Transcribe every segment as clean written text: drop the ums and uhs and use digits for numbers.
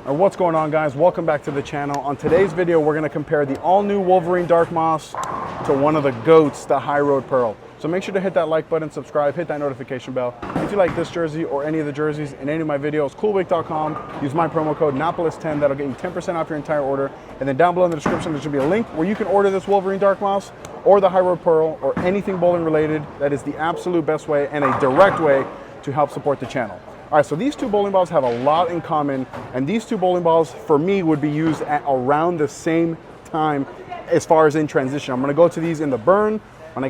Or what's going on, guys? Welcome back to the channel. On today's video, we're going to compare the all-new Wolverine Dark Moss to one of the GOATs, the Hyroad Pearl. So make sure to hit that like button, subscribe, hit that notification bell. If you like this jersey or any of the jerseys in any of my videos, coolwick.com, use my promo code Napoles10. That'll get you 10% off your entire order. And then down below in the description, there should be a link where you can order this Wolverine Dark Moss or the Hyroad Pearl or anything bowling related. That is the absolute best way and a direct way to help support the channel. All right, so these two bowling balls have a lot in common, and these two bowling balls, for me, would be used at around the same time as far as in transition. I'm gonna go to these in the burn when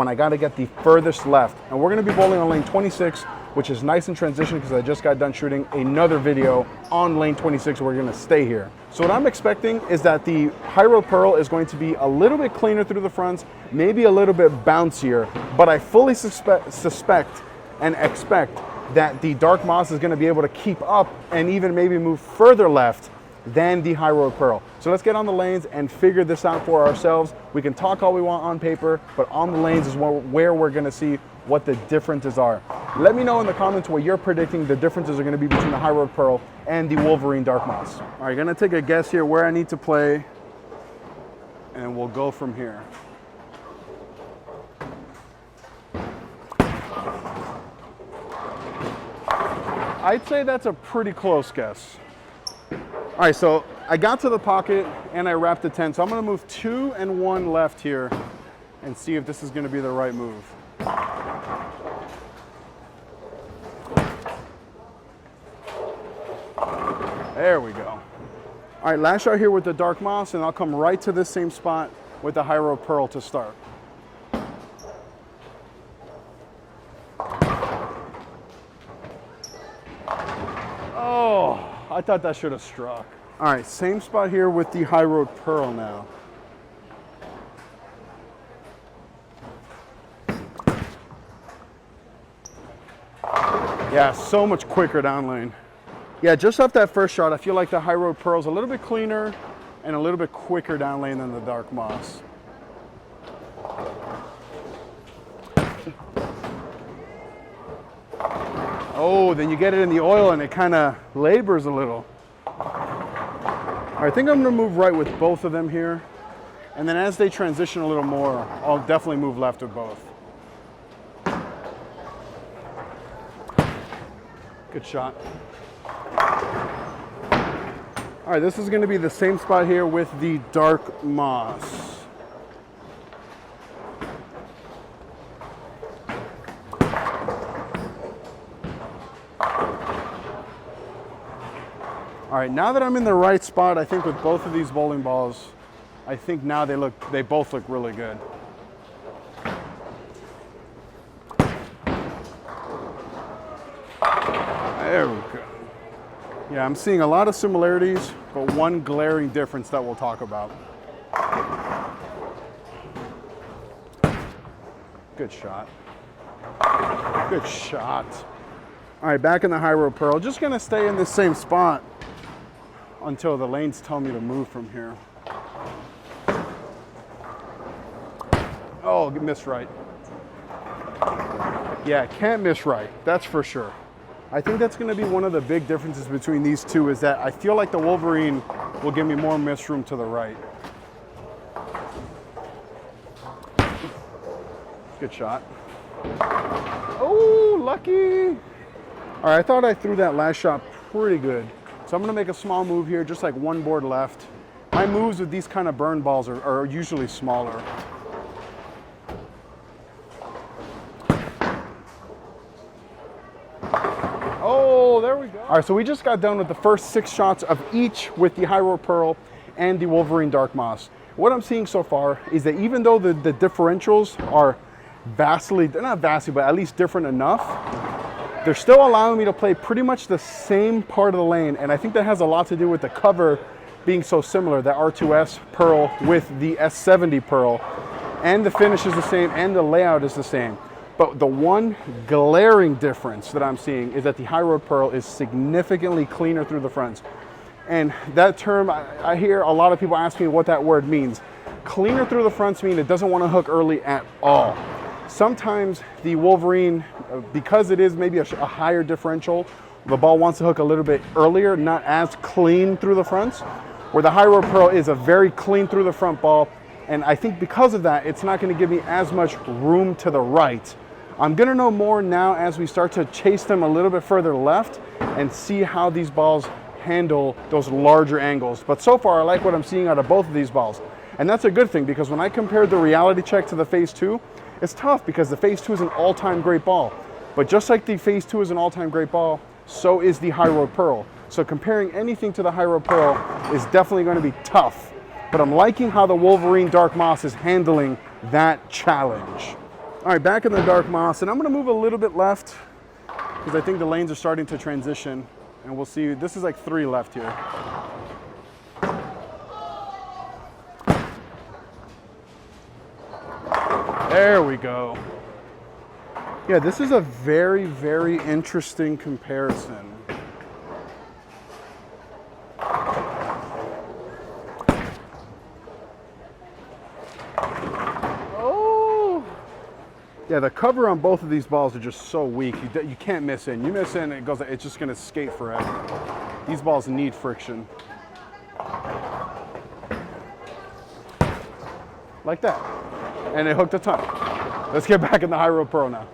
I gotta get the furthest left. And we're gonna be bowling on lane 26, which is nice in transition because I just got done shooting another video on lane 26. We're gonna stay here. So what I'm expecting is that the Hyroad Pearl is going to be a little bit cleaner through the fronts, maybe a little bit bouncier, but I fully suspect and expect that the Dark Moss is going to be able to keep up and even maybe move further left than the Hyroad Pearl. So let's get on the lanes and figure this out for ourselves. We can talk all we want on paper, but on the lanes is where we're going to see what the differences are. Let me know in the comments what you're predicting the differences are going to be between the Hyroad Pearl and the Wolverine Dark Moss. All right, going to take a guess here where I need to play, and we'll go from here. I'd say that's a pretty close guess. All right, so I got to the pocket and I wrapped the 10. So I'm gonna move 2 and 1 left here and see if this is gonna be the right move. There we go. All right, last shot here with the Dark Moss, and I'll come right to this same spot with the Hyroad Pearl to start. Oh, I thought that should have struck. All right, same spot here with the Hyroad Pearl now. Yeah, so much quicker down lane. Yeah, just off that first shot, I feel like the Hyroad Pearl's a little bit cleaner and a little bit quicker down lane than the Dark Moss. Oh, then you get it in the oil and it kind of labors a little. All right, I think I'm gonna move right with both of them here. And then as they transition a little more, I'll definitely move left with both. Good shot. All right, this is gonna be the same spot here with the Dark Moss. All right, now that I'm in the right spot, I think with both of these bowling balls, I think now they both look really good. There we go. Yeah, I'm seeing a lot of similarities, but one glaring difference that we'll talk about. Good shot. Good shot. All right, back in the Hyroad Pearl. Just gonna stay in the same spot until the lanes tell me to move from here. Oh, missed right. Yeah, can't miss right, that's for sure. I think that's gonna be one of the big differences between these two, is that I feel like the Wolverine will give me more miss room to the right. Good shot. Oh, lucky. All right, I thought I threw that last shot pretty good. So I'm gonna make a small move here, just like one board left. My moves with these kind of burn balls are usually smaller. Oh, there we go. All right, so we just got done with the first 6 shots of each with the Hyroad Pearl and the Wolverine Dark Moss. What I'm seeing so far is that even though the differentials are they're not vastly, but at least different enough, they're still allowing me to play pretty much the same part of the lane, and I think that has a lot to do with the cover being so similar, the R2S Pearl with the S70 Pearl, and the finish is the same, and the layout is the same. But the one glaring difference that I'm seeing is that the Hyroad Pearl is significantly cleaner through the fronts. And that term, I hear a lot of people ask me what that word means. Cleaner through the fronts mean it doesn't want to hook early at all. Sometimes the Wolverine, because it is maybe a higher differential, The ball wants to hook a little bit earlier, not as clean through the fronts, where the Hyroad Pearl is a very clean through the front ball. And I think because of that, it's not going to give me as much room to the right. I'm going to know more now as we start to chase them a little bit further left and see how these balls handle those larger angles. But so far, I like what I'm seeing out of both of these balls. And that's a good thing, because when I compared the reality check to the Phase 2, it's tough because the Phase 2 is an all-time great ball. But just like the Phase 2 is an all-time great ball, so is the Hyroad Pearl. So comparing anything to the Hyroad Pearl is definitely going to be tough. But I'm liking how the Wolverine Dark Moss is handling that challenge. All right, back in the Dark Moss, and I'm going to move a little bit left because I think the lanes are starting to transition, and we'll see. This is like 3 left here. There we go. Yeah, this is a very, very interesting comparison. Yeah, the cover on both of these balls are just so weak. You can't miss in. You miss in, it's just gonna skate forever. These balls need friction. Like that. And it hooked a ton. Let's get back in the Hyroad Pearl now.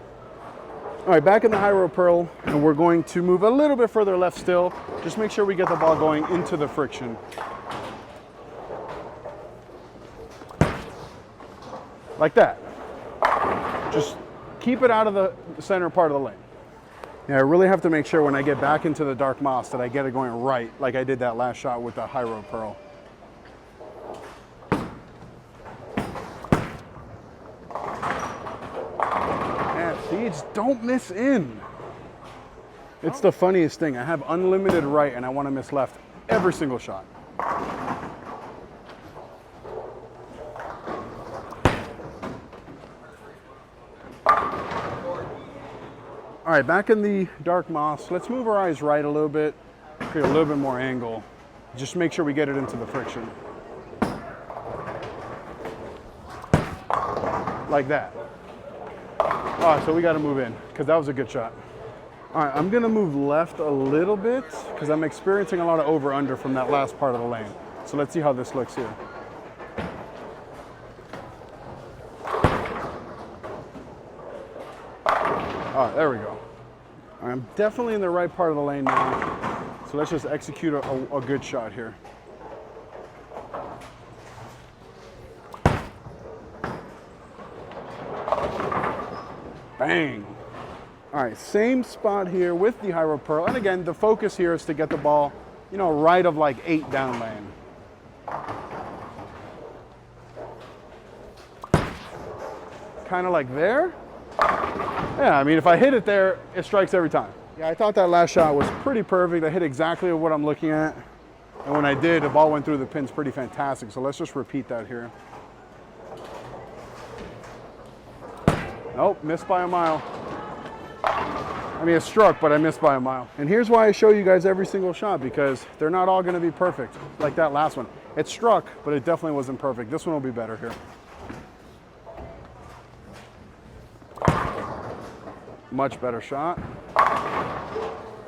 All right, back in the Hyroad Pearl, and we're going to move a little bit further left still. Just make sure we get the ball going into the friction. Like that. Just keep it out of the center part of the lane. Yeah, I really have to make sure when I get back into the Dark Moss that I get it going right, like I did that last shot with the Hyroad Pearl. Yeah, see, just don't miss in. It's the funniest thing. I have unlimited right and I want to miss left every single shot. All right, back in the Dark Moss, let's move our eyes right a little bit, create a little bit more angle. Just make sure we get it into the friction. Like that. All right, so we gotta move in, because that was a good shot. All right, I'm gonna move left a little bit, because I'm experiencing a lot of over-under from that last part of the lane. So let's see how this looks here. All right, there we go. I'm definitely in the right part of the lane now. So let's just execute a good shot here. Bang. All right, same spot here with the Hyroad Pearl. And again, the focus here is to get the ball, you know, right of like 8 down lane. Kind of like there. Yeah, I mean, if I hit it there, it strikes every time. Yeah, I thought that last shot was pretty perfect. I hit exactly what I'm looking at. And when I did, the ball went through the pins pretty fantastic. So let's just repeat that here. Nope, missed by a mile. I mean, it struck, but I missed by a mile. And here's why I show you guys every single shot, because they're not all gonna be perfect, like that last one. It struck, but it definitely wasn't perfect. This one will be better here. Much better shot.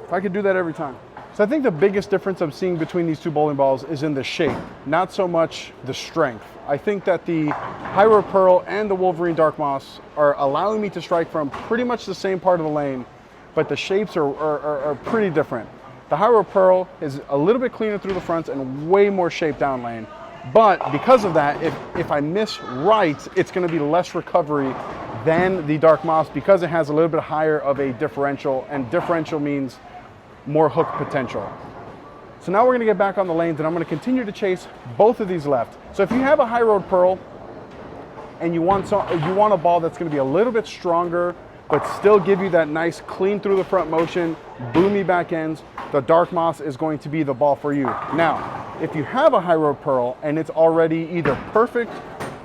If I could do that every time. So I think the biggest difference I'm seeing between these two bowling balls is in the shape, not so much the strength. I think that the Hyroad Pearl and the Wolverine Dark Moss are allowing me to strike from pretty much the same part of the lane, but the shapes are pretty different. The Hyroad Pearl is a little bit cleaner through the fronts and way more shape down lane. But because of that, if I miss right, it's gonna be less recovery than the Dark Moss because it has a little bit higher of a differential, and differential means more hook potential. So now we're gonna get back on the lanes and I'm gonna continue to chase both of these left. So if you have a Hyroad Pearl and you want a ball that's gonna be a little bit stronger, but still give you that nice clean through the front motion, boomy back ends, the Dark Moss is going to be the ball for you. Now, if you have a Hyroad Pearl and it's already either perfect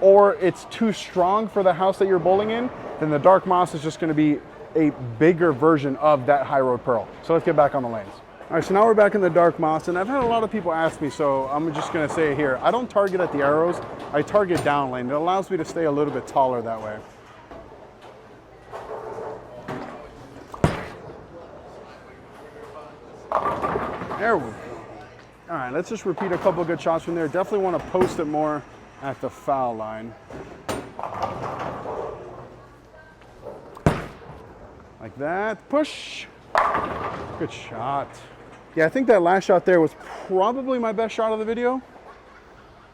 or it's too strong for the house that you're bowling in, then the Dark Moss is just gonna be a bigger version of that Hyroad Pearl. So let's get back on the lanes. All right, so now we're back in the Dark Moss, and I've had a lot of people ask me, so I'm just gonna say it here. I don't target at the arrows, I target down lane. It allows me to stay a little bit taller that way. There we go. All right, let's just repeat a couple of good shots from there. Definitely want to post it more at the foul line. Like that, push. Good shot. Yeah, I think that last shot there was probably my best shot of the video.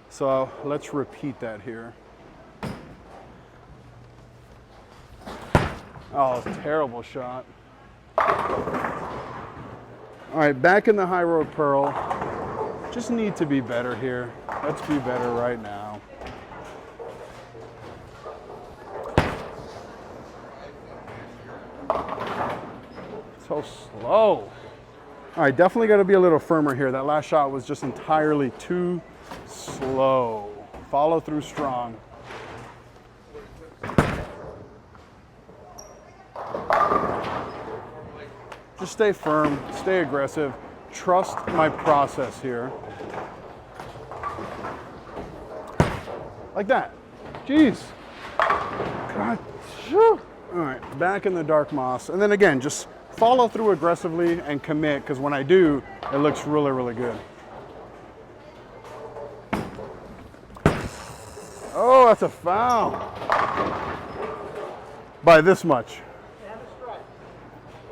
So let's repeat that here. Oh, terrible shot. All right, back in the Hyroad Pearl. Just need to be better here. Let's be better right now. So slow. All right, definitely got to be a little firmer here. That last shot was just entirely too slow. Follow through strong. Just stay firm, stay aggressive. Trust my process here. Like that. Jeez. God. All right, back in the Dark Moss. And then again, just follow through aggressively and commit, because when I do, it looks really, really good. Oh, that's a foul. By this much.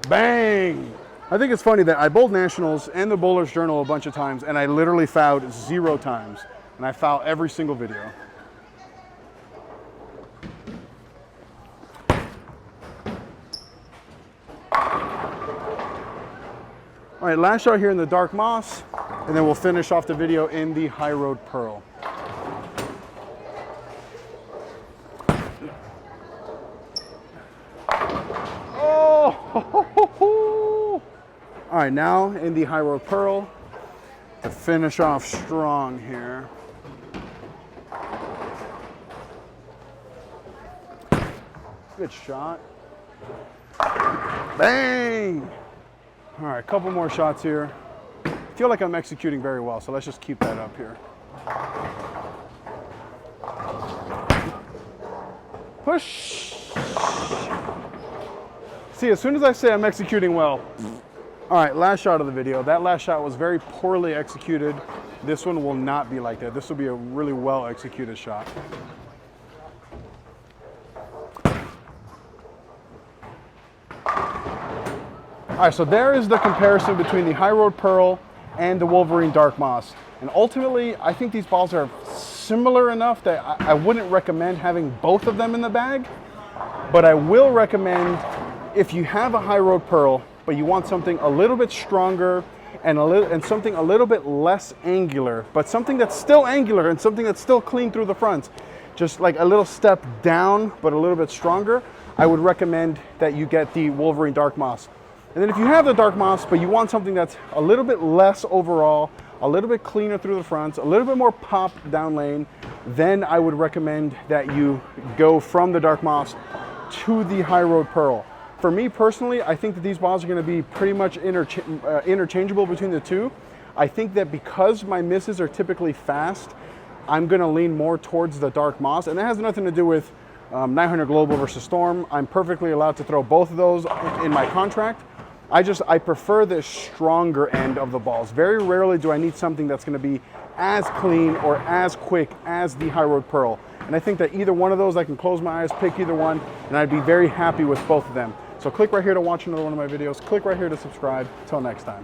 Bang! I think it's funny that I bowled Nationals and the Bowler's Journal a bunch of times, and I literally fouled 0 times. And I foul every single video. All right, last shot here in the Dark Moss, and then we'll finish off the video in the Hyroad Pearl. Oh! All right, now in the Hyroad Pearl to finish off strong here. Good shot. Bang! All right, a couple more shots here. I feel like I'm executing very well, so let's just keep that up here. Push. See, as soon as I say I'm executing well. All right, last shot of the video. That last shot was very poorly executed. This one will not be like that. This will be a really well executed shot. All right, so there is the comparison between the Hyroad Pearl and the Wolverine Dark Moss. And ultimately, I think these balls are similar enough that I wouldn't recommend having both of them in the bag. But I will recommend, if you have a Hyroad Pearl, but you want something a little bit stronger and something a little bit less angular, but something that's still angular and something that's still clean through the front, just like a little step down, but a little bit stronger, I would recommend that you get the Wolverine Dark Moss. And then if you have the Dark Moss, but you want something that's a little bit less overall, a little bit cleaner through the front, a little bit more pop down lane, then I would recommend that you go from the Dark Moss to the Hyroad Pearl. For me personally, I think that these balls are going to be pretty much interchangeable between the two. I think that because my misses are typically fast, I'm going to lean more towards the Dark Moss, and that has nothing to do with 900 Global versus Storm. I'm perfectly allowed to throw both of those in my contract. I prefer the stronger end of the balls. Very rarely do I need something that's going to be as clean or as quick as the Hyroad Pearl. And I think that either one of those, I can close my eyes, pick either one, and I'd be very happy with both of them. So click right here to watch another one of my videos. Click right here to subscribe. Till next time.